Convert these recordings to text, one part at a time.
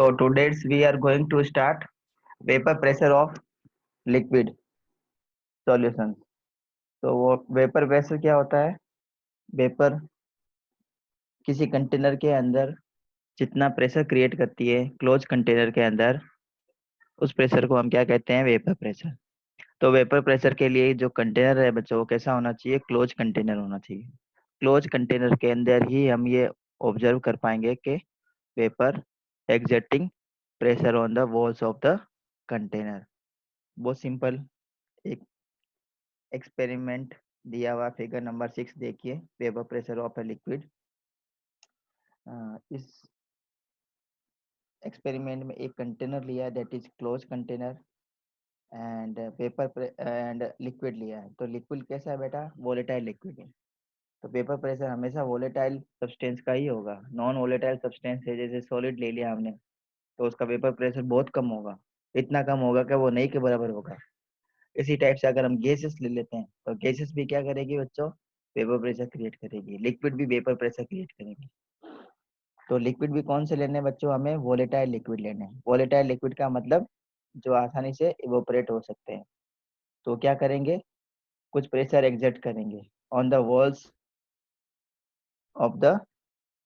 So today we are going to start vapor pressure of liquid solutions. तो वो vapour pressure क्या होता है? वेपर किसी कंटेनर के अंदर जितना प्रेशर क्रिएट करती है क्लोज कंटेनर के अंदर, उस प्रेशर को हम क्या कहते हैं? Vapour pressure. तो वेपर प्रेशर के लिए जो कंटेनर है बच्चों, वो कैसा होना चाहिए? क्लोज कंटेनर होना चाहिए। क्लोज कंटेनर के अंदर ही हम ये ऑब्जर्व कर पाएंगे कि vapour exerting pressure on the walls of the container. बहुत सिंपल एक एक्सपेरिमेंट दिया हुआ फिगर नंबर 6 देखिए, vapour pressure of a liquid. इस एक्सपेरिमेंट में एक कंटेनर लिया है, that is close container, and paper and liquid लिया है। तो लिक्विड कैसा है बेटा? वोलेटाइल लिक्विड है। तो पेपर प्रेशर हमेशा वोलेटाइल सब्सटेंस का ही होगा। नॉन वोलेटाइल सब्सटेंस है, जैसे सॉलिड ले लिया हमने, तो उसका पेपर प्रेशर बहुत कम होगा। इतना कम होगा कि वो नहीं के बराबर होगा। इसी टाइप से अगर हम गैसेस ले लेते हैं, तो गैसेस भी क्या करेगी बच्चों? वेपर प्रेशर क्रिएट करेगी। लिक्विड भी वेपर प्रेशर क्रिएट करेगी। तो लिक्विड भी कौन से लेने हैं बच्चों? हमें वोलेटाइल लिक्विड लेने हैं। वोलेटाइल लिक्विड का मतलब जो आसानी से इवोपरेट हो सकते हैं। तो क्या करेंगे? कुछ प्रेशर एग्जर्ट करेंगे on the walls of the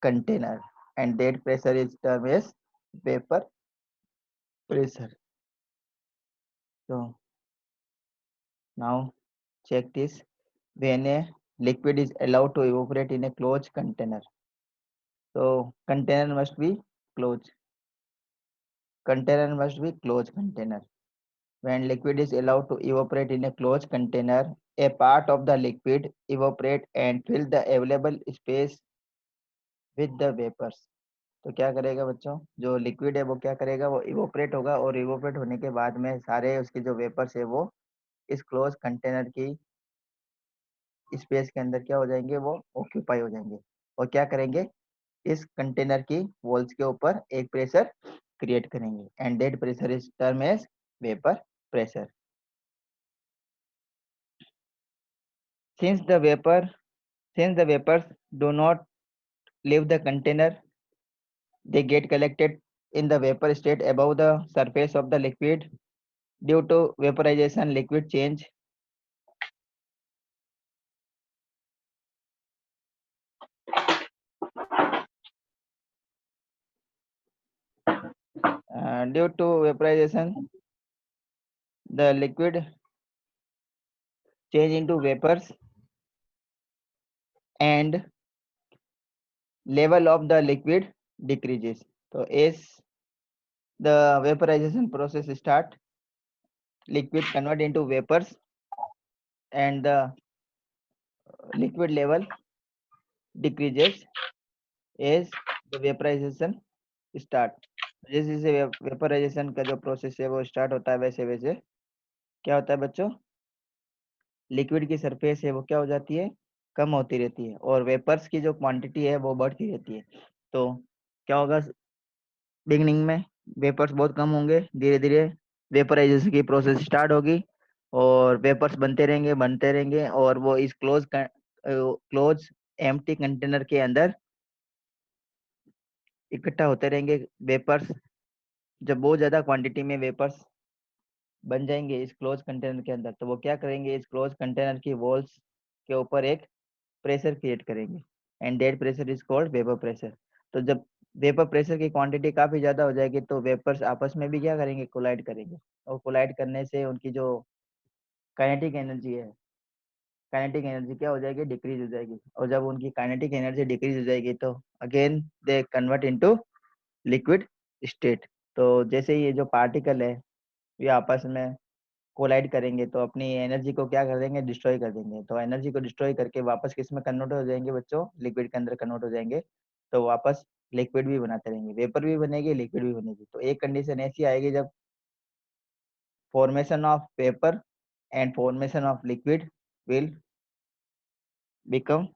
container, and that pressure is term as vapour pressure. तो now check this. When a liquid is allowed to evaporate in a closed container, so container must be closed. Container must be closed container. When liquid is allowed to evaporate in a closed container, a part of the liquid evaporate and fill the available space with the vapors. तो क्या करेगा बच्चों? जो liquid है वो क्या करेगा? वो इवोपरेट होगा, और इवोपरेट होने के बाद में सारे उसके जो वेपर्स है वो इस क्लोज कंटेनर की स्पेस के अंदर क्या हो जाएंगे? वो ऑक्यूपाई हो जाएंगे, और क्या करेंगे? इस कंटेनर की वॉल्स के ऊपर एक प्रेशर क्रिएट करेंगे, and that pressure is term as vapour pressure. since the vapor since the vapors do not leave the container, they get collected in the vapor state above the surface of the liquid. Due to vaporization, liquid change due to vaporization, the liquid change into vapors, and level of the liquid decreases. So as the vaporization process start, liquid convert into vapors, and the liquid level decreases as the vaporization start. जैसे जैसे vaporisation का जो process है वो start होता है, वैसे वैसे क्या होता है बच्चों? लिक्विड की सरफेस है वो क्या हो जाती है? कम होती रहती है, और वेपर्स की जो क्वांटिटी है वो बढ़ती रहती है। तो क्या होगा? बिगनिंग में वेपर्स बहुत कम होंगे, धीरे धीरे वेपराइजेशन की प्रोसेस स्टार्ट होगी, और वेपर्स बनते रहेंगे, और वो इस क्लोज एम्प्टी कंटेनर के अंदर इकट्ठा होते रहेंगे वेपर्स। जब बहुत ज्यादा क्वांटिटी में वेपर्स बन जाएंगे इस क्लोज कंटेनर के अंदर, तो वो क्या करेंगे? इस क्लोज कंटेनर की वॉल्स के ऊपर एक प्रेशर क्रिएट करेंगे, and that pressure is called vapour pressure. तो जब वेपर प्रेशर की क्वांटिटी काफी ज्यादा हो जाएगी, तो वेपर्स आपस में भी क्या करेंगे? कोलाइड करेंगे, और कोलाइड करने से उनकी जो काइनेटिक एनर्जी है, काइनेटिक एनर्जी क्या हो जाएगी? डिक्रीज हो जाएगी। और जब उनकी काइनेटिक एनर्जी डिक्रीज हो जाएगी, तो again they convert into liquid state. तो जैसे ये जो पार्टिकल है ये आपस में कोलाइड करेंगे, तो अपनी एनर्जी को क्या कर देंगे? डिस्ट्रॉय कर देंगे। तो एनर्जी को डिस्ट्रॉय करके वापस किस में कन्वर्ट हो जाएंगे बच्चों? लिक्विड के अंदर कन्वर्ट हो जाएंगे। तो वापस लिक्विड भी बनाते रहेंगे, वेपर भी बनेगी, लिक्विड भी बनेगी। तो एक कंडीशन ऐसी आएगी जब formation of vapour and formation of liquid will become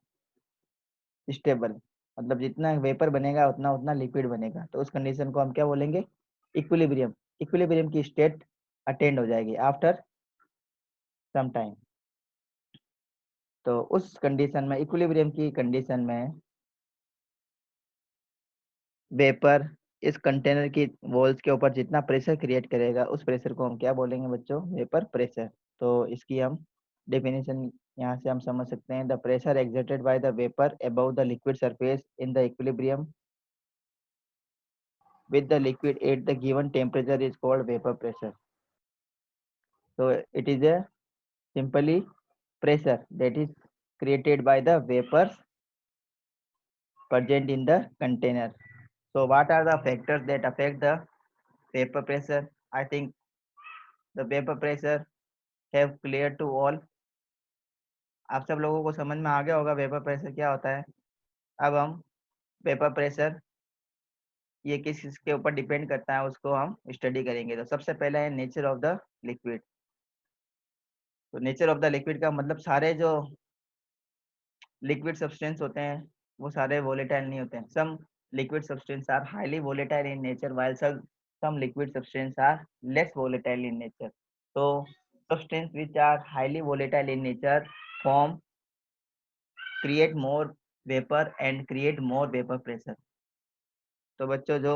stable. मतलब जितना वेपर बनेगा उतना उतना लिक्विड बनेगा। तो उस कंडीशन को हम क्या बोलेंगे? इक्विलिब्रियम। इक्विलिब्रियम की स्टेट अटेंड हो जाएगी आफ्टर सम टाइम। तो उस कंडीशन में, इक्विलिब्रियम की कंडीशन में, वेपर इस कंटेनर की वॉल्स के ऊपर जितना प्रेशर क्रिएट करेगा उस प्रेशर को हम क्या बोलेंगे बच्चों? Vapour pressure. तो इसकी हम डेफिनेशन यहाँ से हम समझ सकते हैं, the pressure exerted by the vapour above the liquid surface in the equilibrium with the liquid at the given temperature is called vapor pressure. So it is a simply pressure that is created by the vapors present in the container. So what are the factors that affect the vapor pressure? I think the vapor pressure have clear to all. आप सब लोगों को समझ में आ गया होगा vapour pressure क्या होता है। अब हम वेपर प्रेशर ये किस चीज के ऊपर डिपेंड करता है उसको हम स्टडी करेंगे। तो सबसे पहला है नेचर ऑफ द लिक्विड। तो नेचर ऑफ द लिक्विड का मतलब सारे जो लिक्विड सब्सटेंस होते हैं वो सारे वोलेटाइल नहीं होते हैं। Some liquid substance are highly volatile in nature while some liquid substance are less volatile in nature. So substance which are highly volatile in nature form create more vapor and create more vapor pressure. तो बच्चों जो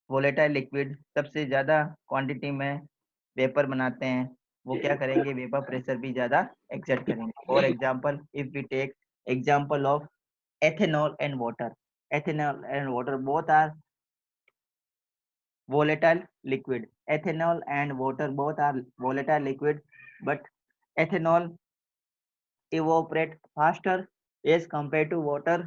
volatile liquid सबसे ज्यादा quantity में vapour बनाते हैं वो क्या करेंगे? वेपर प्रेशर भी ज्यादा एक्सर्ट करेंगे। For example if we take example of ethanol and water. Ethanol and water both are volatile liquid. Ethanol and water both are volatile liquid, but ethanol evaporate faster as compared to water.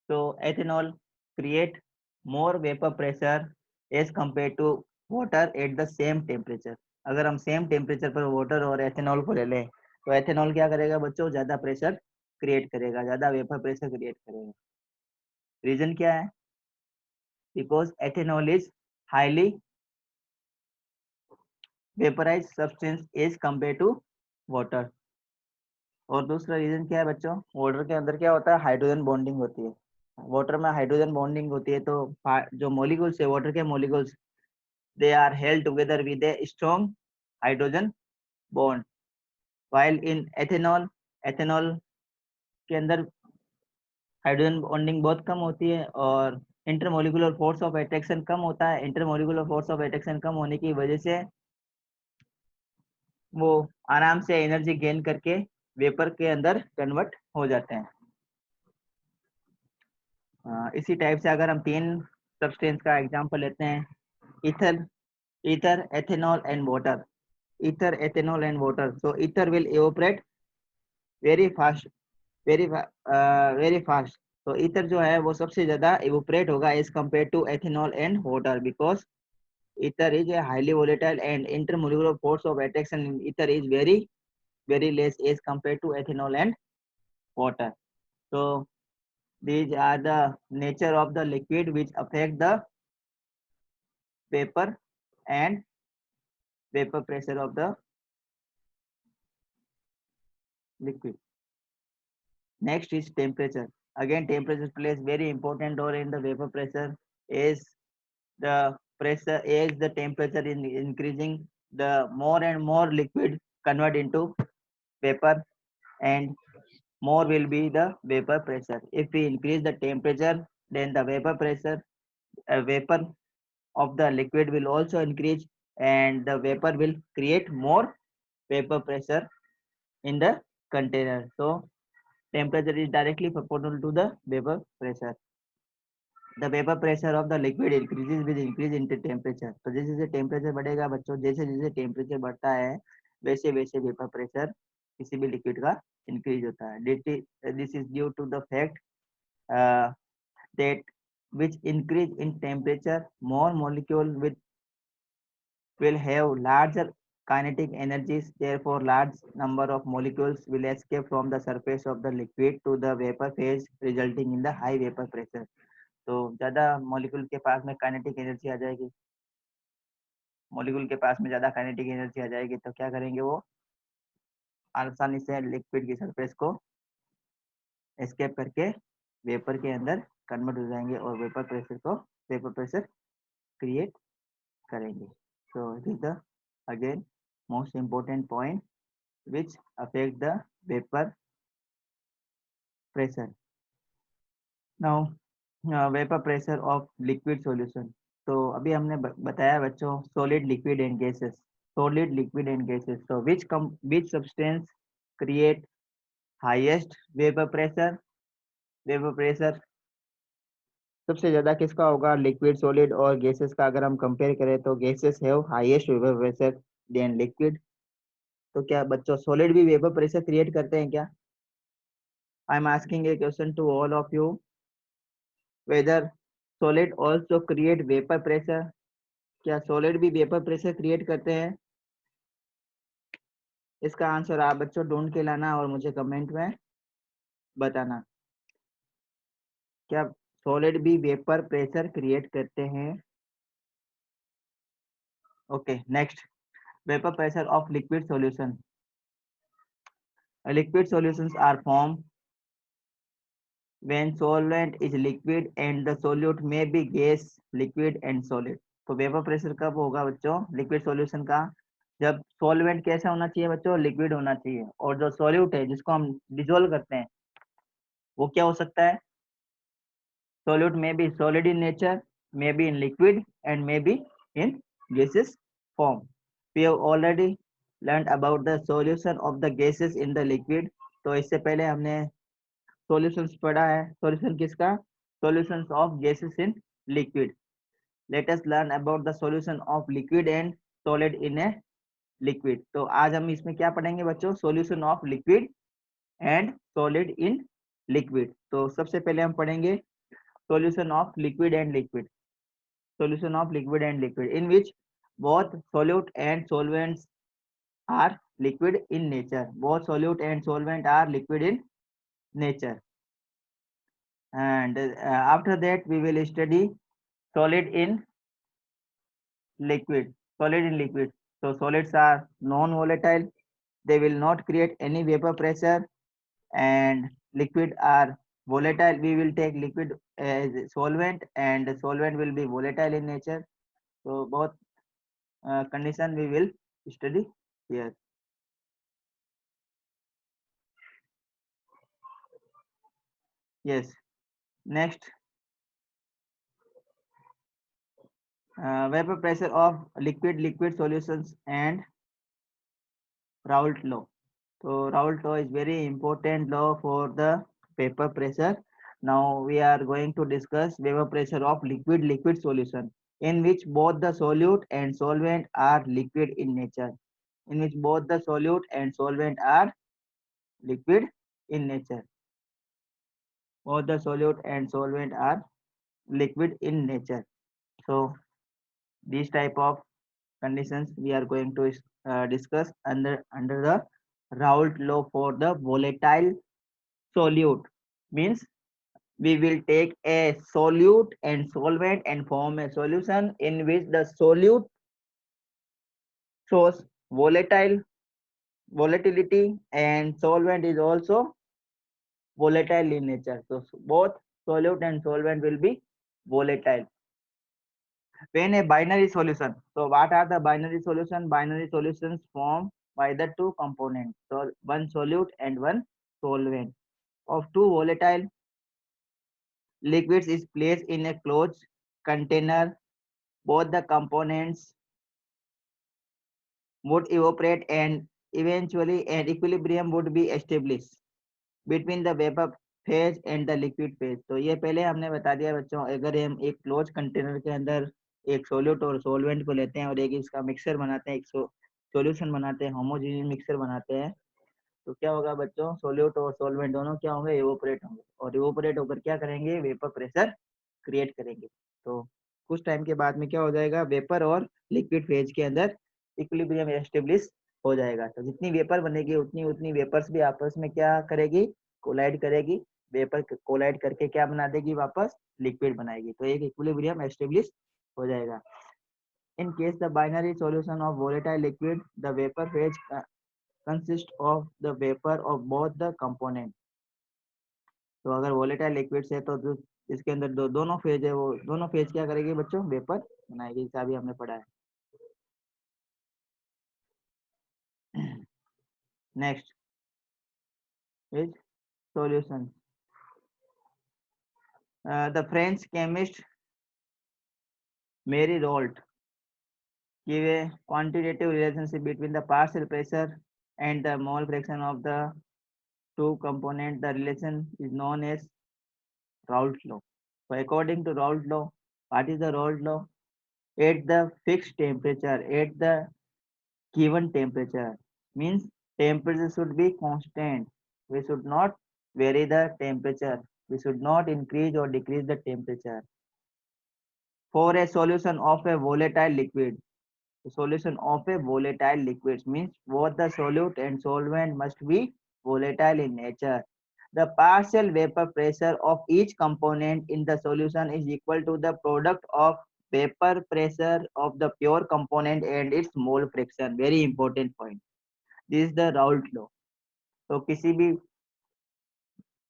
So ethanol create more vapor pressure as compared to water at the same temperature. अगर हम same temperature पर water और ethanol को ले लें तो ethanol क्या करेगा बच्चों? ज्यादा प्रेशर क्रिएट करेगा, ज्यादा वेपर प्रेशर क्रिएट करेगा। रीजन क्या है? because ethanol is highly vaporized substance as compared to water। और दूसरा रीजन क्या है बच्चों? वाटर के अंदर क्या होता है? हाइड्रोजन बॉन्डिंग होती है। वाटर में हाइड्रोजन बॉन्डिंग होती है तो जो मॉलिक्यूल्स है वाटर के molecules they are held together with a strong hydrogen bond while in ethanol ethanol के अंदर हाइड्रोजन बॉन्डिंग बहुत कम होती है और इंटरमोलिकुलर फोर्स ऑफ अट्रैक्शन कम होता है। इंटरमोलिकुलर फोर्स ऑफ अट्रैक्शन कम होने की वजह से वो आराम से एनर्जी गेन करके वेपर के अंदर कन्वर्ट हो जाते हैं। इसी टाइप से अगर हम तीन सब्सटेंस का एग्जांपल लेते हैं, ether ether ethanol and water. Ether ethanol and water, so ether will evaporate very fast, very fast. तो ईथर जो है वो सबसे ज्यादा इवोपरेट होगा as compare to ethanol and water because ether is a highly volatile and intermolecular force of attraction in ether is very less as compared to ethanol and water. So these are the nature of the liquid which affect the vapor and vapor pressure of the liquid. Next is temperature. Again temperature plays very important role in the vapor pressure. As the pressure, as the temperature is increasing, the more and more liquid convert into vapor and more will be the vapor pressure. If we increase the temperature, then the vapor pressure, vapor of the liquid will also increase and the vapor will create more vapor pressure in the container. So temperature is directly proportional to the vapor pressure. The vapor pressure of the liquid increases with increase in temperature. तो जैसे जैसे temperature बढ़ेगा बच्चों, जैसे जैसे temperature बढ़ता है वैसे वैसे वेपर प्रेशर किसी भी लिक्विड का इंक्रीज होता है। This is due to the fact that which increase in temperature more molecule with will have larger kinetic energies, therefore large number of molecules will escape from the surface of the liquid to the vapor phase resulting in the high vapor pressure। तो ज्यादा molecule के पास में kinetic energy आ जाएगी, molecule के पास में ज्यादा kinetic energy आ जाएगी तो क्या करेंगे? वो आसानी से लिक्विड की सरफेस को एस्केप करके वेपर के अंदर कन्वर्ट हो जाएंगे और वेपर प्रेशर क्रिएट करेंगे। So it is the again most important point which affect the vapor pressure. Now vapour pressure of liquid solution. तो अभी हमने बताया बच्चों solid liquid and gases. Solid liquid and gases, तो which substance create highest vapour pressure. Vapour pressure सबसे ज्यादा किसका होगा, लिक्विड सॉलिड और गैसेस का अगर हम कंपेयर करें तो gases have highest vapour pressure than liquid. तो क्या बच्चों सॉलिड भी वेपर प्रेशर क्रिएट करते हैं क्या? I am asking a question to all of you, whether solid also create vapour pressure. क्या सॉलिड भी वेपर प्रेशर क्रिएट करते हैं? इसका आंसर आप बच्चों ढूंढ के लाना और मुझे कमेंट में बताना। क्या सॉलिड भी वेपर प्रेशर क्रिएट करते हैं? Okay next, vapour pressure of liquid solution. Liquid solutions are form when solvent is liquid and the solute may be gas, liquid and solid। तो वेपर प्रेशर कब होगा बच्चों लिक्विड सॉल्यूशन का? जब solvent कैसा होना चाहिए बच्चों, लिक्विड होना चाहिए, और जो सॉल्यूट है जिसको हम डिजोल्व करते हैं वो क्या हो सकता है? Solute may be solid in nature, may be in liquid, and may be in gaseous form. We have already learned about the solution of the gases in the liquid। तो इससे पहले हमने solutions पढ़ा है। solution किसका? Solutions of gases in liquid। Let us learn about the solution of liquid and solid in a liquid। तो आज हम इसमें क्या पढ़ेंगे बच्चों, solution of liquid and solid in liquid। तो सबसे पहले हम पढ़ेंगे solution of liquid and liquid। Solution of liquid and liquid in which both solute and solvents are liquid in nature। Both solute and solvent are liquid in nature। And after that we will study solid in liquid। Solid in liquid, so solids are non-volatile, they will not create any vapor pressure, and liquid are volatile। We will take liquid as solvent and the solvent will be volatile in nature। So both condition we will study here। Yes, next, vapor pressure of liquid solutions and Raoult law। So Raoult law is very important law for the vapor pressure। Now we are going to discuss vapor pressure of liquid solution in which both the solute and solvent are liquid in nature। In which both the solute and solvent are liquid in nature। Both the solute and solvent are liquid in nature। So these type of conditions we are going to discuss under the Raoult law for the volatile solute। Means we will take a solute and solvent and form a solution in which the solute shows volatility and solvent is also volatile in nature। So both solute and solvent will be volatile when a binary solution। So what are the binary solution? Binary solutions formed by the two components, so one solute and one solvent of two volatile liquids is placed in a closed container। Both the components would evaporate and eventually an equilibrium would be established between the vapor phase and the liquid phase। तो ये पहले हमने बता दिया बच्चों, अगर हम एक क्लोज कंटेनर के अंदर एक सोल्यूट और सोलवेंट को लेते हैं और एक इसका मिक्सर बनाते हैं, एक सॉल्यूशन बनाते हैं, होमोजेनियस मिक्सर बनाते हैं, तो क्या होगा बच्चों, सोल्यूट और सोलवेंट दोनों क्या होंगे, इवोपरेट होंगे, और इवोपरेट होकर क्या करेंगे, वेपर प्रेशर क्रिएट करेंगे। तो कुछ टाइम के बाद में क्या हो जाएगा, वेपर और लिक्विड फेज के अंदर इक्विलिब्रियम एस्टेब्लिश हो जाएगा। तो जितनी वेपर बनेगी उतनी उतनी वेपर्स भी आपस में क्या करेगी, कोलाइड करेगी। वेपर कोलाइड करके क्या बना देगी, वापस लिक्विड बनाएगी, तो एक इक्विलिब्रियम एस्टेब्लिश हो जाएगा। In case the binary solution of volatile liquid the vapour phase consist of the vapor of both the component। तो अगर वोलेटाइल लिक्विड है तो इसके अंदर दोनों फेज है, वो दोनों फेज क्या करेगी बच्चों, वेपर बनाएगी, जैसा अभी हमने पढ़ा है। Next is solution. The French chemist Marie Rolt give a quantitative relationship between the partial pressure and the mole fraction of the two components. The relation is known as Raoult's law. So according to Raoult's law, what is the Raoult law? At the fixed temperature, at the given temperature, means temperature should be constant. We should not vary the temperature. We should not increase or decrease the temperature. For a solution of a volatile liquid, the solution of a volatile liquid means both the solute and solvent must be volatile in nature. The partial vapor pressure of each component in the solution is equal to the product of vapor pressure of the pure component and its mole fraction. Very important point. This is the Raoult law. तो किसी भी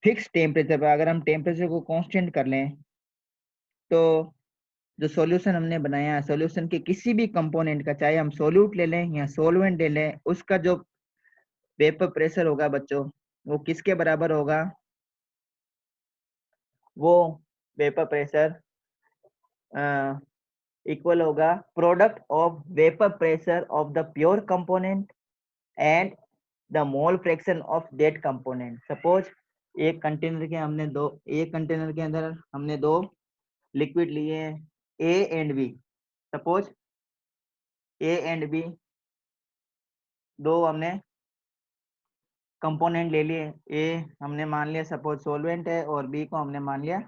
fix temperature पर अगर हम temperature को constant कर लें तो जो सॉल्यूशन हमने बनाया है सॉल्यूशन के किसी भी कंपोनेंट का, चाहे हम सोल्यूट ले लें या सोलवेंट ले लें, उसका जो वेपर प्रेशर होगा बच्चों वो किसके बराबर होगा? वो वेपर प्रेशर इक्वल होगा product of vapour pressure of the pure component and the mole fraction of that component. Suppose एक कंटेनर के अंदर हमने दो लिक्विड लिए हैं A and B. Suppose A and B दो हमने कंपोनेंट ले लिए. ए हमने मान लिया सपोज सोलवेंट है और बी को हमने मान लिया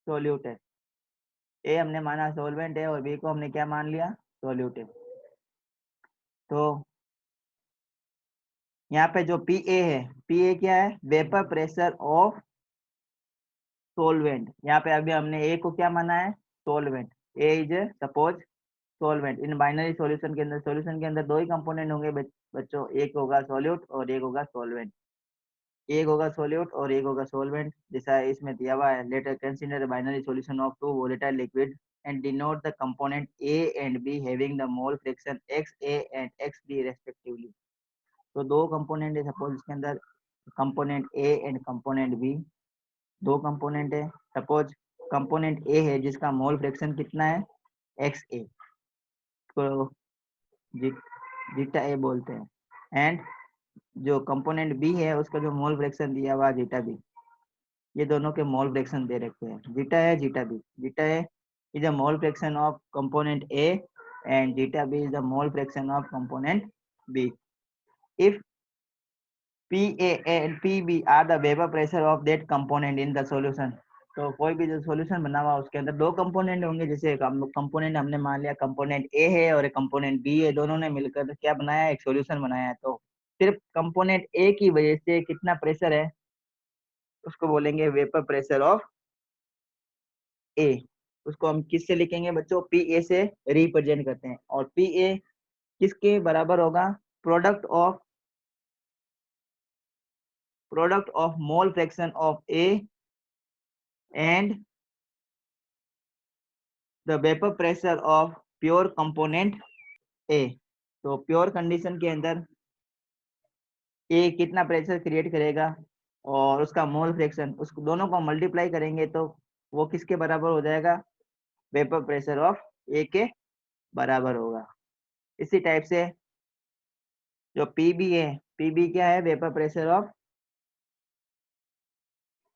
सोल्यूट है. ए हमने माना सोलवेंट है और बी को हमने क्या मान लिया? सोल्यूट है. तो यहाँ पे जो पी ए है, पी ए क्या है? Vapour pressure of solvent. यहाँ पे अभी हमने ए को क्या माना है? Solvent. A is suppose solvent. In binary solution के अंदर दो ही कंपोनेंट होंगे बच्चों, एक होगा सोल्यूट और एक होगा सोलवेंट. एक होगा सोल्यूट और एक होगा सोलवेंट. जैसा इसमें दिया हुआ है, let us consider binary solution of two volatile liquid and denote the component A and B having the mole fraction XA and XB respectively. तो दो कंपोनेंट है सपोज इसके अंदर, component A and component B. दो component है. Suppose component A है जिसका mole fraction कितना है? XA को जीटा A बोलते हैं. एंड जो कंपोनेंट B है उसका जो मोल फ्रैक्शन दिया हुआ जीटा B. ये दोनों के मोल फ्रैक्शन दे रखे हैं. जीटा है जीटा बी. जीटा है is the mole fraction of component A and zeta B is the mole fraction of component B. If PA and PB are the vapor pressure of that component in the solution, तो कोई भी जो solution बना हुआ उसके अंदर दो component होंगे. जैसे कंपोनेंट हमने मान लिया कंपोनेंट ए है और एक कंपोनेंट बी है. दोनों ने मिलकर क्या बनाया? एक सॉल्यूशन बनाया है. तो सिर्फ कंपोनेंट ए की वजह से कितना प्रेशर है उसको बोलेंगे वेपर प्रेशर ऑफ ए. उसको हम किससे लिखेंगे बच्चों? पी ए से रिप्रेजेंट करते हैं. और पी ए किसके बराबर होगा? Product of mole fraction of A and the vapour pressure of pure component ए. तो प्योर कंडीशन के अंदर ए कितना प्रेशर क्रिएट करेगा और उसका मोल फ्रैक्शन, उसको दोनों को मल्टीप्लाई करेंगे तो वो किसके बराबर हो जाएगा? वेपर प्रेशर ऑफ ए के बराबर होगा. इसी टाइप से जो पीबी है, पीबी क्या है? Vapour pressure of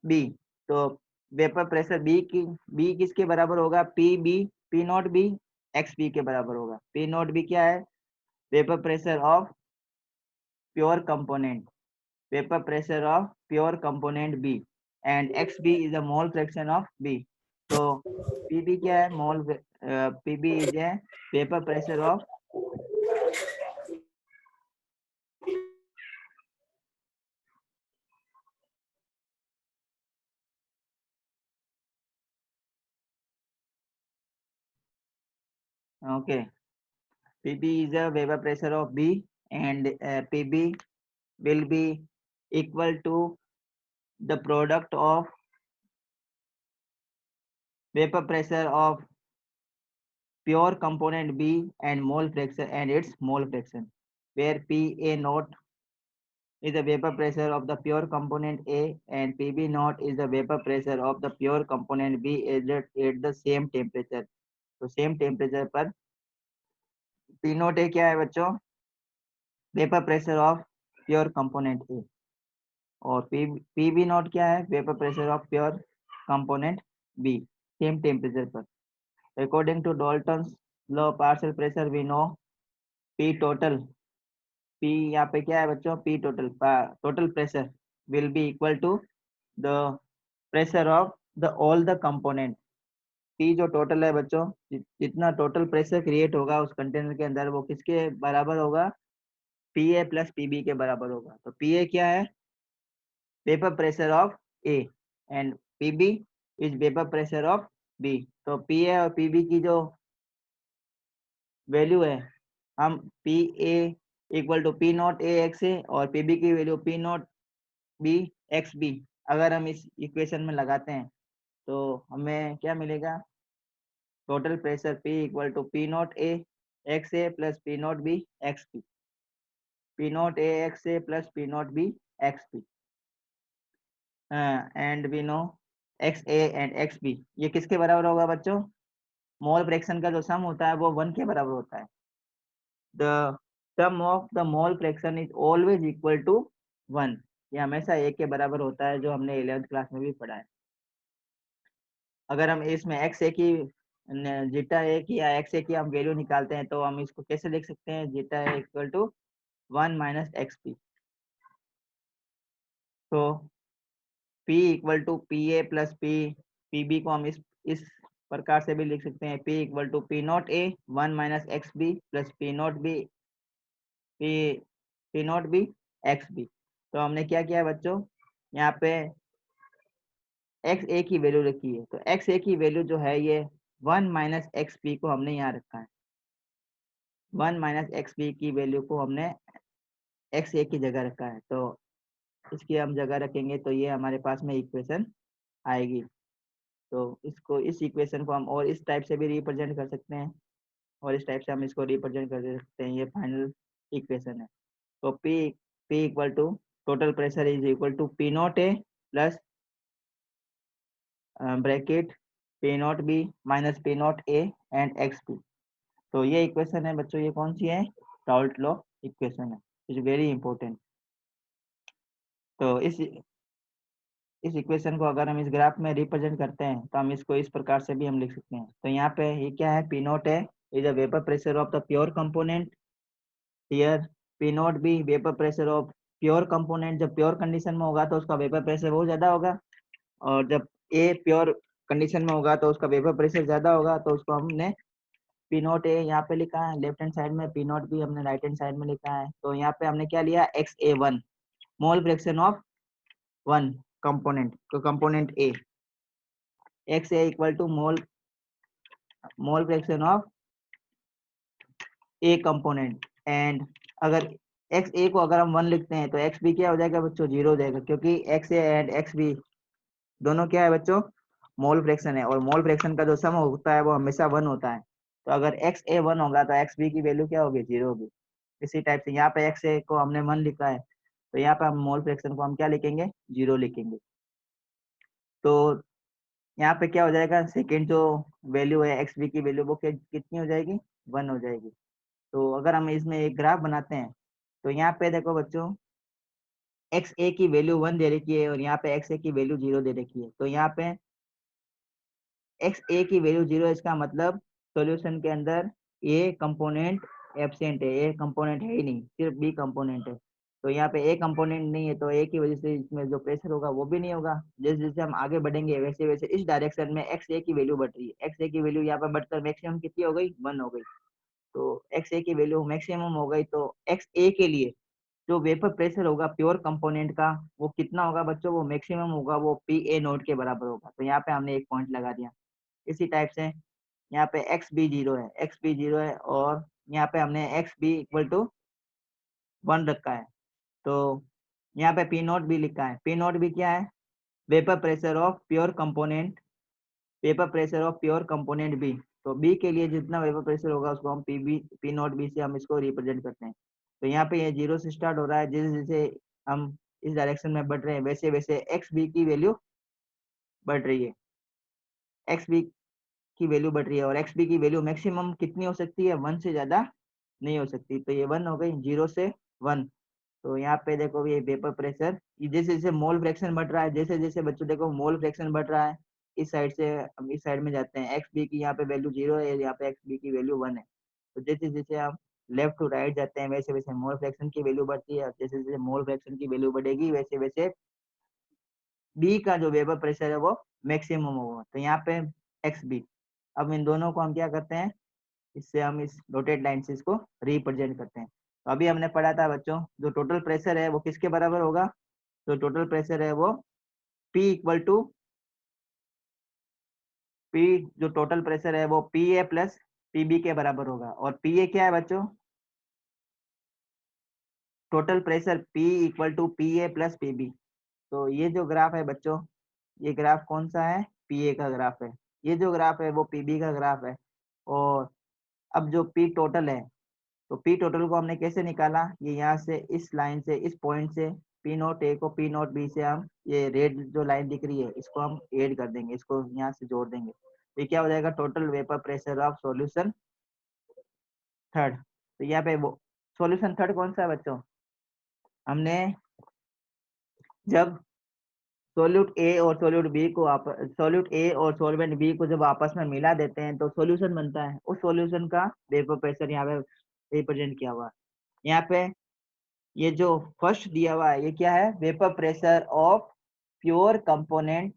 B. तो वेपर प्रेशर बी किसके बराबर होगा? P B, P not B X B के बराबर होगा. पी नॉट बी क्या है? Vapour pressure of pure component, vapour pressure of pure component B and X B is the mole fraction of B. तो PB क्या है? PB is a vapour pressure of okay. PB is a vapor pressure of B and PB will be equal to the product of vapor pressure of pure component B and mole fraction and its mole fraction, where PA naught is the vapor pressure of the pure component A and PB naught is the vapor pressure of the pure component B at the same temperature. तो same temperature पर P not A क्या है बच्चों? Vapour pressure of pure component A, और P B not क्या है? Vapour pressure of pure component B, same temperature पर। According to Dalton's law partial pressure we know P total, P यहाँ पे क्या है बच्चों? P total, total pressure will be equal to the pressure of the all the component. P जो total है बच्चों, जितना टोटल प्रेशर क्रिएट होगा उस कंटेनर के अंदर, वो किसके बराबर होगा? पी ए प्लस पीबी के बराबर होगा। तो पी ए क्या है? Vapour pressure of A, and P B is vapour pressure of B. तो पी ए और पीबी की जो वैल्यू है, हम P A equal to P not A X A और पीबी की value P not B X B, अगर हम इस इक्वेशन में लगाते हैं तो हमें क्या मिलेगा? Total pressure P equal to P not A X A plus P not B X P, P not A X A plus P not B X P, and we know X A and X B ये किसके बराबर होगा बच्चों? Mole fraction का जो सम होता है वो 1 के बराबर होता है। The sum of the mole fraction is always equal to 1, ये हमेशा 1 के बराबर होता है, जो हमने 11th क्लास में भी पढ़ा है। अगर हम इसमें एक्स ए की जीटा ए की या एक्स ए की हम वैल्यू निकालते हैं तो हम इसको कैसे लिख सकते हैं? Zeta A equal to 1 minus X P. तो P equal to P A plus P B को हम इस प्रकार से भी लिख सकते हैं, P equal to P not A 1 minus X B plus P not B X B. तो हमने क्या किया बच्चों? यहाँ पे एक्स ए की वैल्यू रखी है, तो एक्स ए की वैल्यू जो है ये 1 माइनस एक्स बी को हमने यहाँ रखा है। 1 माइनस एक्स बी की वैल्यू को हमने एक्स ए की जगह रखा है, तो इसकी हम जगह रखेंगे तो ये हमारे पास में इक्वेशन आएगी। तो इसको, इस इक्वेशन को हम और इस टाइप से भी रिप्रेजेंट कर सकते हैं, और इस टाइप से हम इसको रिप्रेजेंट कर सकते हैं। ये फाइनल इक्वेशन है। तो P equal to total pressure is equal to P not A plus bracket P not B minus P not A and X P. तो ये इक्वेशन है बच्चों, ये कौन सी है? डाल्टन लॉ इक्वेशन है, इज वेरी इंपॉर्टेंट। तो इस इक्वेशन को अगर हम इस ग्राफ में रिप्रेजेंट करते हैं तो हम इसको इस प्रकार से भी हम लिख सकते हैं। तो यहाँ पे ये क्या है? पी नॉट है is a vapour pressure of the pure component, here P not B vapour pressure of pure component. जब प्योर कंडीशन में होगा तो उसका वेपर प्रेशर बहुत ज्यादा होगा, और जब ए प्योर कंडीशन में होगा तो उसका वेपर प्रेशर ज्यादा होगा। तो उसको हमने पी नॉट ए यहाँ पे लिखा है लेफ्ट हैंड साइड में, पी नॉट बी हमने राइट हैंड साइड में लिखा है। तो यहाँ पे हमने क्या लिया? X A one, mole fraction of one component, तो component A, X A equal to mole fraction of A component. And अगर एक्स ए को अगर हम 1 लिखते हैं तो एक्स बी क्या हो जाएगा बच्चों? 0 हो जाएगा, क्योंकि X A and X B दोनों क्या है बच्चों? मोल फ्रैक्शन है, और मोल फ्रैक्शन का जो सम होता है वो हमेशा 1 होता है। तो अगर एक्स ए 1 होगा तो एक्स बी की वैल्यू क्या होगी? 0 होगी। इसी टाइप से यहाँ पे एक्स ए को हमने 1 लिखा है, तो यहाँ पे हम मोल फ्रैक्शन को हम क्या लिखेंगे? 0 लिखेंगे। तो यहाँ पे क्या हो जाएगा? सेकेंड जो वैल्यू है एक्स बी की वैल्यू, वो कितनी हो जाएगी? 1 हो जाएगी। तो अगर हम इसमें एक ग्राफ बनाते हैं तो यहाँ पे देखो बच्चों, एक्स ए की वैल्यू 1 दे रखी है और यहाँ पे एक्स ए की वैल्यू 0 दे रखी है। तो यहाँ पे एक्स ए की वैल्यू 0 है, इसका मतलब सॉल्यूशन के अंदर ए कंपोनेंट एब्सेंट है, ए कंपोनेंट है ही नहीं, सिर्फ बी कंपोनेंट है। तो यहाँ पे ए कंपोनेंट नहीं है, तो ए की वजह से इसमें जो प्रेशर होगा वो भी नहीं होगा। जैसे जैसे हम आगे बढ़ेंगे वैसे वैसे इस डायरेक्शन में एक्स ए की वैल्यू बढ़ रही है, एक्स ए की वैल्यू यहाँ पर बढ़कर मैक्सिमम कितनी हो गई? 1 हो गई। तो एक्स ए की वैल्यू मैक्सिमम हो गई, तो एक्स ए के लिए जो वेपर प्रेशर होगा प्योर कंपोनेंट का वो कितना होगा बच्चों? वो मैक्सिमम होगा, वो पी ए नोट के बराबर होगा। तो यहाँ पे हमने एक पॉइंट लगा दिया। इसी टाइप से यहाँ पे एक्स बी 0 है, एक्स बी 0 है, और यहाँ पे हमने एक्स बी इक्वल टू 1 रखा है। तो यहाँ पे पी नोट बी लिखा है। पी नोट बी क्या है? Vapour pressure of pure component, vapour pressure of pure component B. तो बी के लिए जितना वेपर प्रेशर होगा उसको हम पी नोट बी से हम इसको रिप्रेजेंट करते हैं। तो यहाँ पे ये 0 से स्टार्ट हो रहा है, जैसे जैसे हम इस डायरेक्शन में बढ़ रहे हैं, वैसे वैसे एक्स बी की वैल्यू बढ़ रही है, एक्स बी की वैल्यू बढ़ रही है, और एक्स बी की वैल्यू मैक्सिमम कितनी हो सकती है, 1 से ज्यादा नहीं हो सकती। तो ये 1 हो गई, 0 से 1। तो यहाँ पे देखो ये वेपर प्रेशर, जैसे जैसे मोल फ्रैक्शन बढ़ रहा है, जैसे जैसे बच्चों देखो मोल फ्रैक्शन बढ़ रहा है, इस साइड से हम इस साइड में जाते हैं, एक्स बी की यहाँ पे वैल्यू 0 है, यहाँ पे एक्स बी की वैल्यू 1 है। तो जैसे जैसे हम लेफ्ट टू राइट जाते हैं, वैसे वैसे मोल फ्रैक्शन की वैल्यू बढ़ती है, और जैसे जैसे मोल फ्रैक्शन की वैल्यू बढ़ेगी, वैसे वैसे बी का जो वेपर प्रेशर है वो मैक्सिमम होगा। तो यहाँ पे एक्स बी, अब इन दोनों को हम क्या करते हैं, इससे हम इस डॉटेड लाइन से इसको रिप्रेजेंट करते हैं। तो अभी हमने पढ़ा था बच्चों, जो टोटल प्रेशर है वो किसके बराबर होगा, जो टोटल प्रेशर है वो P इक्वल टू P, जो टोटल प्रेशर है वो P A plus P B के बराबर होगा। और पी ए क्या है बच्चों, total pressure P equal to P A plus P B. तो ये जो ग्राफ है बच्चों, ये ग्राफ कौन सा है, पी ए का ग्राफ है, ये जो ग्राफ है वो पी बी का ग्राफ है। और अब जो पी टोटल है, तो पी टोटल को हमने कैसे निकाला, ये यहाँ से इस लाइन से, इस पॉइंट से पी नोट ए को पी नोट बी से हम, ये रेड जो लाइन दिख रही है इसको हम ऐड कर देंगे, इसको यहाँ से जोड़ देंगे, तो ये क्या हो जाएगा, total vapour pressure of solution third. तो यहाँ पे वो सॉल्यूशन थर्ड कौन सा है बच्चों, हमने जब सोल्यूट ए और सोल्यूट बी को आप, सोल्यूट ए और सॉल्वेंट बी को जब आपस में मिला देते हैं तो सॉल्यूशन बनता है, उस सॉल्यूशन का वेपर प्रेशर यहाँ पे रिप्रेजेंट किया हुआ है। यहाँ पे ये जो फर्स्ट दिया हुआ है ये क्या है, vapour pressure of pure component.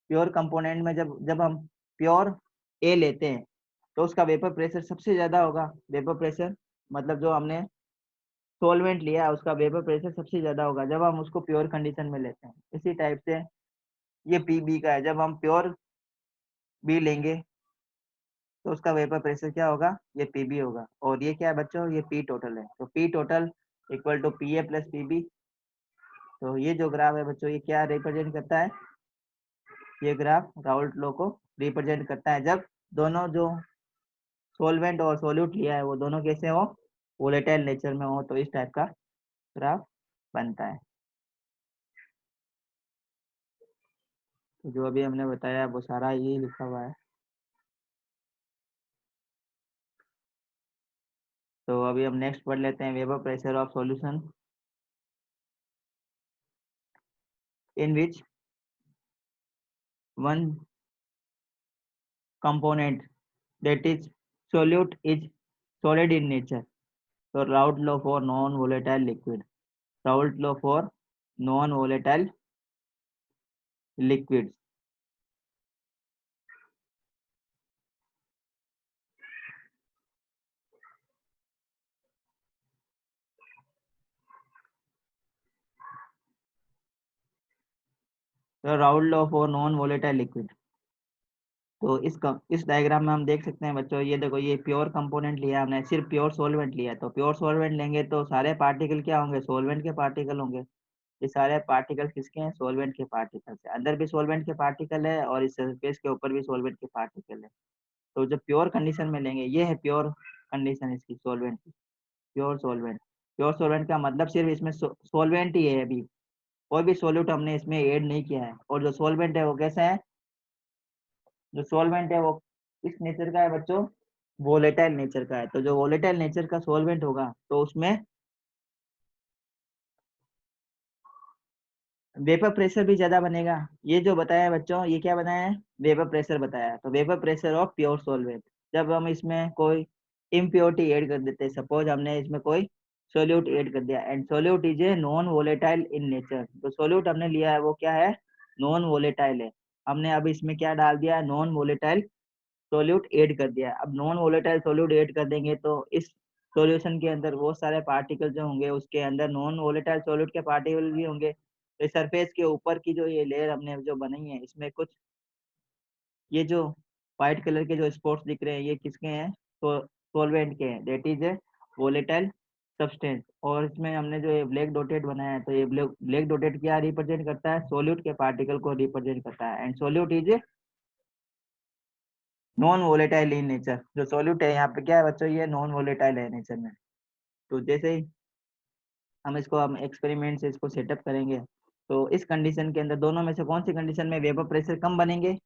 Pure component में जब जब हम प्योर ए लेते हैं तो उसका वेपर प्रेशर सबसे ज्यादा होगा, वेपर प्रेशर मतलब जो हमने सॉल्वेंट लिया है उसका वेपर प्रेशर सबसे ज्यादा होगा जब हम उसको प्योर कंडीशन में लेते हैं। इसी टाइप से ये पी बी का है, जब हम प्योर बी लेंगे तो उसका वेपर प्रेशर क्या होगा, ये पी बी होगा। और ये क्या है बच्चों, ये पी टोटल है, तो P total equal to P A plus P B. तो ये जो ग्राफ है बच्चों ये क्या रिप्रेजेंट करता है, ये ग्राफ राउल्ट लॉ को रिप्रेजेंट करता है, जब दोनों जो सोलवेंट और सोल्यूट लिया है वो दोनों कैसे हो, वोलेटाइल नेचर में हो, तो इस टाइप का ग्राफ बनता है। तो जो अभी हमने बताया वो सारा यही लिखा हुआ है। तो अभी हम नेक्स्ट पढ़ लेते हैं, vapour pressure of solution in which one component that is solute is solid in nature. So Raoult law for non-volatile liquid. Raoult law for non-volatile liquids. तो Raoult law for non volatile liquid. तो इस diagram में हम देख सकते हैं बच्चों, ये देखो ये प्योर कंपोनेंट लिया हमने, सिर्फ प्योर सॉल्वेंट लिया है। तो प्योर सॉल्वेंट लेंगे तो सारे पार्टिकल क्या होंगे, सॉल्वेंट के पार्टिकल होंगे। ये सारे पार्टिकल किसके हैं, सॉल्वेंट के पार्टिकल है, अंदर भी सॉल्वेंट के पार्टिकल है और इस सरफेस के ऊपर भी सॉल्वेंट के पार्टिकल है। तो जब प्योर कंडीशन में लेंगे, ये है प्योर कंडीशन इसकी सॉल्वेंट की, प्योर सॉल्वेंट। प्योर सॉल्वेंट का मतलब सिर्फ इसमें सॉल्वेंट ही है, अभी कोई भी सॉल्यूट हमने इसमें ऐड नहीं किया है। और जो सॉल्वेंट है वो कैसा है, जो सॉल्वेंट है वो किस नेचर का है बच्चों, वोलेटाइल नेचर का है। तो जो वोलेटाइल नेचर का सॉल्वेंट होगा तो उसमें वेपर प्रेशर भी ज्यादा बनेगा। ये जो बताया है बच्चों, ये क्या बनाया है, वेपर प्रेशर बताया है। तो vapour pressure of pure solvent, जब हम इसमें कोई इम्प्योरिटी ऐड कर देते हैं, सपोज हमने इसमें कोई सोल्यूट ऐड कर दिया, and solute is a non volatile in nature. तो सोल्यूट हमने लिया है वो क्या है, नॉन वोलेटाइल है। हमने अब इसमें क्या डाल दिया, नॉन वोलेटाइल सोल्यूट ऐड कर दिया। अब नॉन वोलेटाइल सोल्यूट ऐड कर देंगे तो इस सॉल्यूशन के अंदर बहुत सारे पार्टिकल जो होंगे उसके अंदर नॉन वोलेटाइल सोल्यूट के पार्टिकल भी होंगे। तो सरफेस के ऊपर की जो ये लेयर हमने जो बनाई है, इसमें कुछ ये जो व्हाइट कलर के जो स्पॉट्स दिख रहे हैं ये किसके हैं, तो सॉल्वेंट के हैं, that is a volatile substance. और इसमें हमने जो ये ब्लैक डॉटेड बनाया है, तो ये ब्लैक डॉटेड क्या रिप्रेजेंट करता है, सोल्यूट के पार्टिकल को रिप्रेजेंट करता है। And solute is non volatile in nature. जो सॉल्यूट है यहाँ पे क्या है बच्चों, ये नॉन वोलेटाइल है नेचर में। तो जैसे ही हम एक्सपेरिमेंट से इसको सेटअप करेंगे। तो इस कंडीशन के अंदर दोनों में से कौन सी कंडीशन में वेपर प्रेशर कम बनेंगे?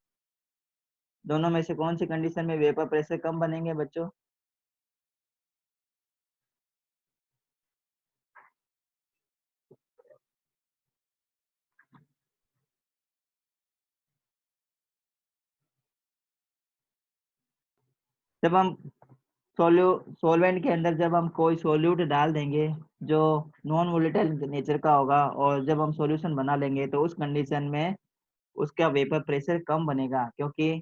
दोनों में से कौन सी कंडीशन में वेपर प्रेशर कम बनेंगे बच्चों? जब हम सॉल्वेंट के अंदर जब हम कोई सॉल्यूट डाल देंगे जो नॉन वोलेटाइल नेचर का होगा, और जब हम सॉल्यूशन बना लेंगे तो उस कंडीशन में उसका वेपर प्रेशर कम बनेगा, क्योंकि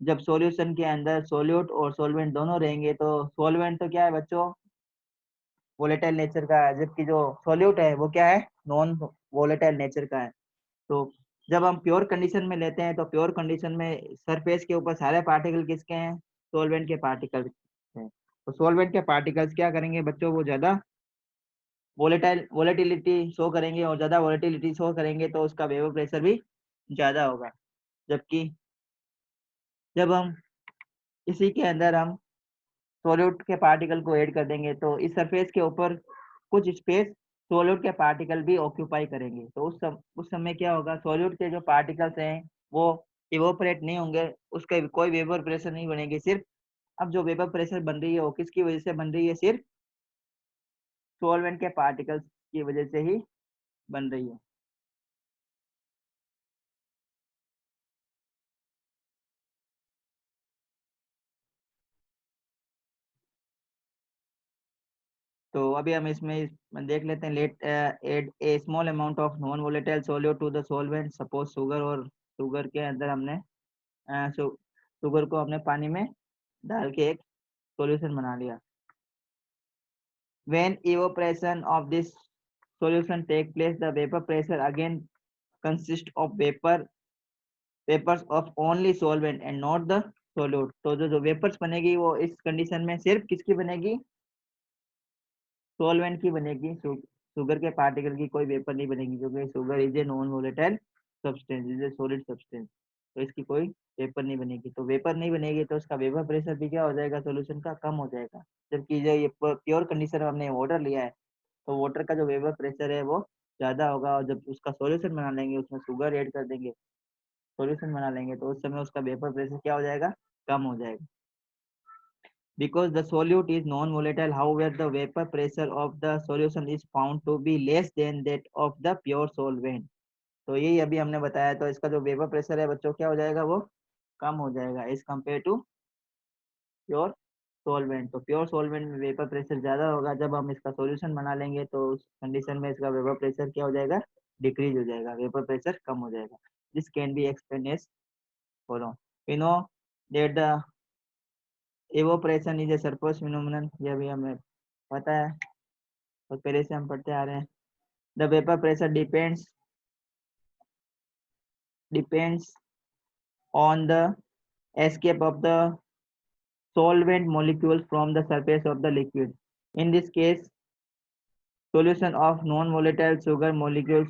जब सॉल्यूशन के अंदर सॉल्यूट और सॉल्वेंट दोनों रहेंगे तो सॉल्वेंट तो क्या है बच्चों, वोलेटाइल नेचर का है, जबकि जो सॉल्यूट है वो क्या है, नॉन वोलेटाइल नेचर का है। तो जब हम प्योर कंडीशन में लेते हैं तो प्योर कंडीशन में सरफेस के ऊपर सारे पार्टिकल किसके हैं, सॉल्वेंट के पार्टिकल हैं। तो सॉल्वेंट के पार्टिकल्स क्या करेंगे बच्चों, वो ज्यादा वोलेटिलिटी शो करेंगे, और ज्यादा वोलेटिलिटी शो करेंगे तो उसका वेपर प्रेशर भी ज्यादा होगा। जबकि जब हम इसी के अंदर हम सॉल्यूट के पार्टिकल को ऐड कर देंगे तो इस सरफेस के ऊपर कुछ स्पेस सॉल्यूट के पार्टिकल भी ऑक्यूपाई करेंगे। तो उस समय क्या होगा, सॉल्यूट के जो पार्टिकल्स हैं वो इवोपरेट नहीं होंगे, उसके कोई वेपर प्रेशर नहीं बनेगी। सिर्फ अब जो वेपर प्रेशर बन रही है वो किसकी वजह से बन रही है, सिर्फ सॉल्वेंट के पार्टिकल्स की वजह से ही बन रही है। तो अभी हम इसमें देख लेते हैं, let add a small amount of non volatile solute to the solvent, suppose sugar, और शुगर के अंदर हमने शुगर को हमने पानी में डाल के एक सॉल्यूशन बना लिया। When evaporation of this solution take place, the vapor pressure again consists of vapors of only solvent and not the solute। तो जो जो वेपर्स बनेगी वो इस कंडीशन में सिर्फ किसकी बनेगी, सॉल्वेंट की बनेगी। शुगर के पार्टिकल की कोई वेपर नहीं बनेगी, क्योंकि sugar is a non volatile substance, is a solid substance. तो इसकी कोई वेपर नहीं बनेगी। तो वेपर नहीं बनेगी तो उसका वेपर प्रेशर भी क्या हो जाएगा, सोल्यूशन का कम हो जाएगा। जबकि जो ये प्योर कंडीशन में हमने वाटर लिया है तो वाटर का जो वेपर प्रेशर है वो ज्यादा होगा, और जब उसका सॉल्यूशन बना लेंगे, उसमें शुगर ऐड कर देंगे, सॉल्यूशन बना लेंगे, तो उस समय उसका वेपर प्रेशर क्या हो जाएगा, कम हो जाएगा। Because the solute is non-volatile, however, the vapor pressure of the solution is found to be less than that of the pure solvent। तो यही अभी हमने बताया, तो इसका जो वेपर प्रेशर है बच्चों क्या हो जाएगा, वो कम हो जाएगा as compare to pure solvent. तो प्योर सॉल्वेंट में वेपर प्रेशर ज्यादा होगा, जब हम इसका सॉल्यूशन बना लेंगे तो उस कंडीशन में इसका वेपर प्रेशर क्या हो जाएगा, डिक्रीज हो जाएगा, वेपर प्रेशर कम हो जाएगा। This can be explain as follow. We know that the evaporation is a surface phenomenon, ये भी हमें पता है और पहले से हम पढ़ते आ रहे हैं। The vapour pressure depends on the escape of the solvent molecules from the surface of the liquid. In this case, solution of non-volatile sugar molecules